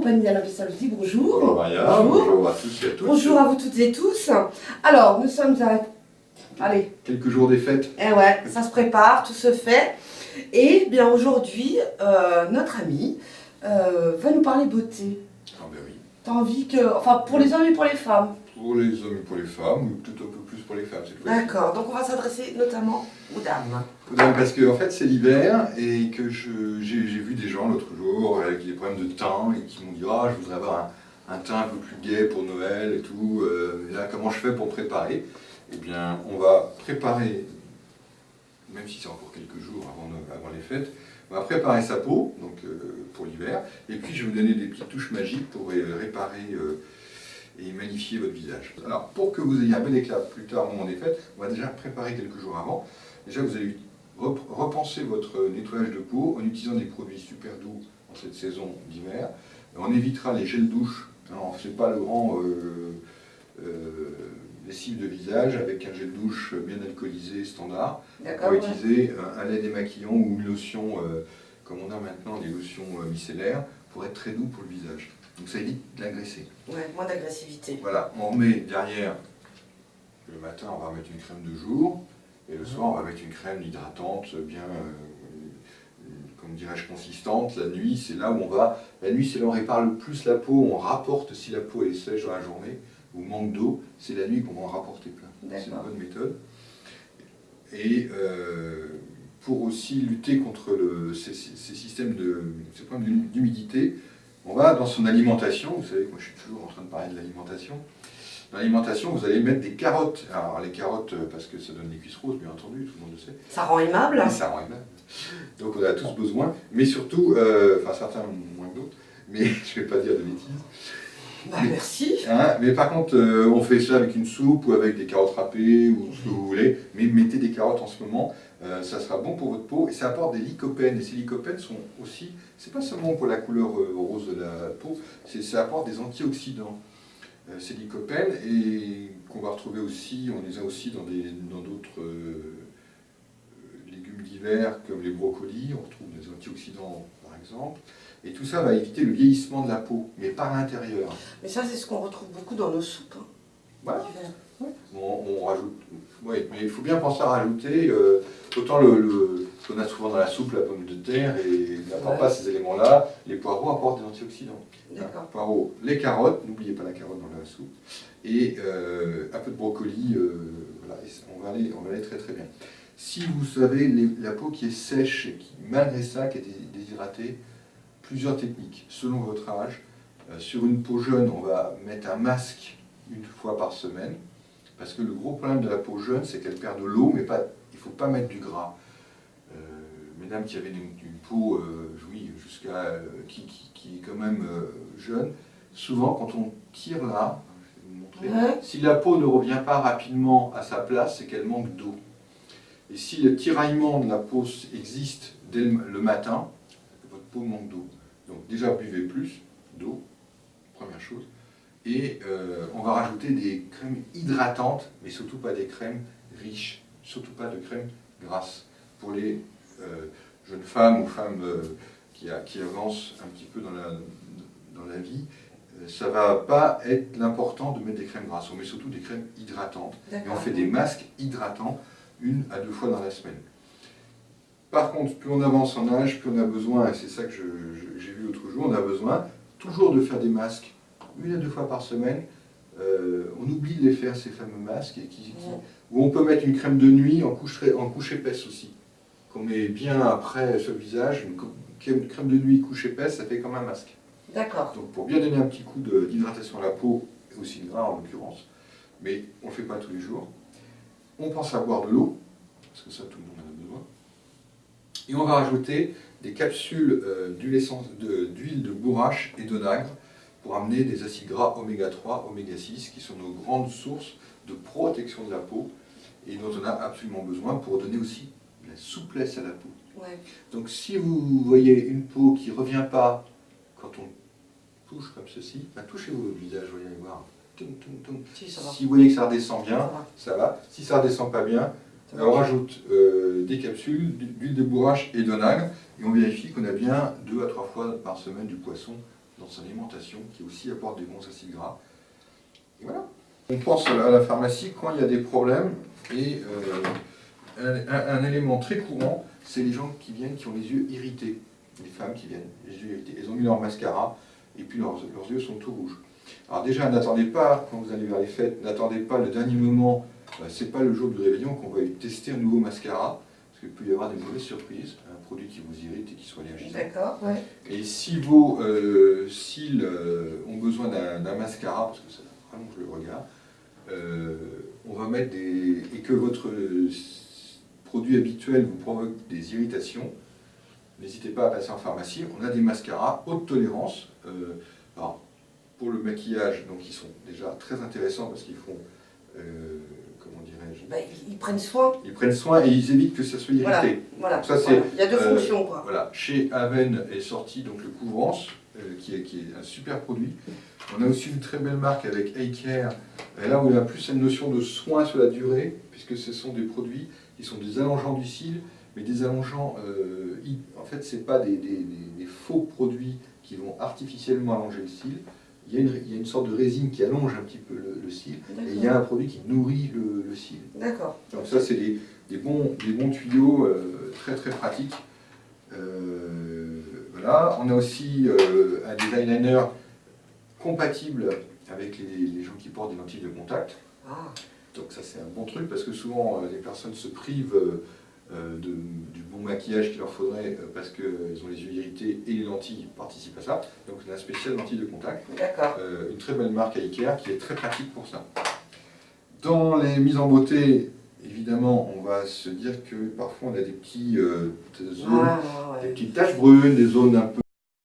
compagnie d'Alain Pestalozzi, bonjour. Bonjour Maria, bonjour à tous et à toutes. Bonjour à vous toutes et tous. Alors, nous sommes à... Allez. Quelques jours des fêtes. Eh ouais, ça se prépare, tout se fait. Et bien aujourd'hui, notre ami va nous parler beauté. Ah ben oui. T'as envie que... Enfin, pour les hommes et pour les femmes. Pour les hommes et pour les femmes, ou peut-être un peu plus pour les femmes cette fois-ci. D'accord, donc on va s'adresser notamment aux dames. Donc, parce que en fait c'est l'hiver et que j'ai vu des gens l'autre jour avec des problèmes de teint et qui m'ont dit ah je voudrais avoir un teint un peu plus gai pour Noël et tout. Et là comment je fais pour préparer? Eh bien on va préparer, même si c'est encore quelques jours avant les fêtes, on va préparer sa peau donc, pour l'hiver et puis je vais vous donner des petites touches magiques pour réparer et magnifier votre visage. Alors pour que vous ayez un bel éclat plus tard au moment des fêtes, on va déjà préparer quelques jours avant. Déjà vous allez repenser votre nettoyage de peau en utilisant des produits super doux en cette saison d'hiver. On évitera les gels douche. Alors, c'est pas le grand lessive de visage avec un gel douche bien alcoolisé standard. On va utiliser un lait démaquillant ou une lotion, comme on a maintenant des lotions micellaires, pour être très doux pour le visage. Donc ça évite de l'agresser. Ouais, moins d'agressivité. Voilà, on met derrière, le matin on va mettre une crème de jour, et le soir on va mettre une crème hydratante, bien, comme dirais-je, consistante. La nuit c'est là où on va, la nuit c'est là où on répare le plus la peau, on rapporte si la peau est sèche dans la journée, ou manque d'eau, c'est la nuit qu'on va en rapporter plein. C'est une bonne méthode. Et pour aussi lutter contre ces problèmes d'humidité, on va dans son alimentation, vous savez que moi je suis toujours en train de parler de l'alimentation. Dans l'alimentation, vous allez mettre des carottes. Alors les carottes, parce que ça donne des cuisses roses, bien entendu, tout le monde le sait. Ça rend aimable. Et ça rend aimable. Donc on en a tous besoin, mais surtout, enfin certains moins que d'autres, mais je ne vais pas dire de bêtises. Bah, merci. Hein, mais par contre, on fait ça avec une soupe ou avec des carottes râpées ou ce que vous voulez, mais mettez des carottes en ce moment, ça sera bon pour votre peau et ça apporte des lycopènes. Et ces lycopènes sont aussi, c'est pas seulement pour la couleur rose de la peau, ça apporte des antioxydants. Ces lycopènes et qu'on va retrouver aussi, on les a aussi dans d'autres légumes d'hiver comme les brocolis, on retrouve des antioxydants par exemple. Et tout ça va éviter le vieillissement de la peau, mais par l'intérieur. Mais ça, c'est ce qu'on retrouve beaucoup dans nos soupes. Hein, voilà. Ouais. On rajoute, ouais, mais il faut bien penser à rajouter, autant ce qu'on a souvent dans la soupe, la pomme de terre, et n'apporte pas ces éléments-là, les poireaux apportent des antioxydants. D'accord. Poireaux, les carottes, n'oubliez pas la carotte dans la soupe, et un peu de brocoli, voilà, on va aller très très bien. Si vous avez la peau qui est sèche, et qui, malgré ça, qui est déshydratée, plusieurs techniques, selon votre âge. Sur une peau jeune, on va mettre un masque une fois par semaine, parce que le gros problème de la peau jeune, c'est qu'elle perd de l'eau, mais pas, il ne faut pas mettre du gras. Mesdames qui avaient une peau oui, qui est quand même jeune, souvent quand on tire là, je vais vous montrer, si la peau ne revient pas rapidement à sa place, c'est qu'elle manque d'eau. Et si le tiraillement de la peau existe dès le matin, votre peau manque d'eau. Donc déjà buvez plus d'eau, première chose, et on va rajouter des crèmes hydratantes, mais surtout pas des crèmes riches, surtout pas de crèmes grasses. Pour les jeunes femmes ou femmes qui avancent un petit peu dans la vie, ça va pas être l'important de mettre des crèmes grasses, on met surtout des crèmes hydratantes. Et on fait des masques hydratants 1 à 2 fois dans la semaine. Par contre, plus on avance en âge, plus on a besoin, et c'est ça que j'ai vu l'autre jour, on a besoin toujours de faire des masques 1 à 2 fois par semaine. On oublie de les faire, ces fameux masques, où on peut mettre une crème de nuit en couche épaisse aussi, qu'on met bien après sur le visage. Une crème de nuit couche épaisse, ça fait comme un masque. D'accord. Donc pour bien donner un petit coup d'hydratation à la peau, et aussi de gras en l'occurrence, mais on ne le fait pas tous les jours. On pense à boire de l'eau, parce que ça tout le monde en a besoin. Et on va rajouter des capsules d'huile de bourrache et d'onagre pour amener des acides gras oméga 3, oméga 6, qui sont nos grandes sources de protection de la peau et dont on a absolument besoin pour donner aussi de la souplesse à la peau. Ouais. Donc si vous voyez une peau qui ne revient pas quand on touche comme ceci, ben touchez-vous le visage, vous allez voir. Si vous voyez que ça redescend bien, ça va. Si ça ne redescend pas bien, on rajoute des capsules d'huile de bourrache et d'onagre et on vérifie qu'on a bien 2 à 3 fois par semaine du poisson dans son alimentation, qui aussi apporte des bons acides gras. Et voilà. On pense à la pharmacie quand il y a des problèmes, et un élément très courant, c'est les gens qui viennent qui ont les yeux irrités. Les femmes qui viennent, les yeux irrités. Elles ont mis leur mascara, et puis leurs yeux sont tout rouges. Alors déjà, n'attendez pas, quand vous allez vers les fêtes, n'attendez pas le dernier moment, c'est pas le jour du réveillon qu'on va tester un nouveau mascara, parce qu'il peut y avoir des mauvaises surprises, un produit qui vous irrite et qui soit allergisant. D'accord, ouais. Et si vos cils ont besoin d'un mascara, parce que ça rallonge le regard, on va mettre et que votre produit habituel vous provoque des irritations, n'hésitez pas à passer en pharmacie. On a des mascaras haute tolérance. Alors, pour le maquillage, donc ils sont déjà très intéressants parce qu'ils font, comment dirais-je, ils prennent soin. Ils prennent soin et ils évitent que ça soit irrité. Voilà. Ça, Il y a deux fonctions, quoi. Voilà. Chez Aven est sorti donc le couvrance, qui est un super produit. On a aussi une très belle marque avec Eyecare, là où il y a plus une notion de soin sur la durée, puisque ce sont des produits qui sont des allongeants du cil, mais des allongeants, en fait, ce n'est pas des faux produits qui vont artificiellement allonger le cil. Il y a une sorte de résine qui allonge un petit peu le cil, et il y a un produit qui nourrit le cil. D'accord. Donc ça, c'est des bons tuyaux très très pratiques. Voilà. On a aussi un des eyeliners compatible avec les gens qui portent des lentilles de contact. Ah. Donc ça, c'est un bon truc, parce que souvent les personnes se privent du bon maquillage qu'il leur faudrait parce qu'ils ont les yeux irrités, et les lentilles participent à ça. Donc on a un spécial lentilles de contact. D'accord. Une très belle marque Eyecare qui est très pratique pour ça. Dans les mises en beauté, évidemment, on va se dire que parfois on a des petits zones, des petites taches brunes, des zones un peu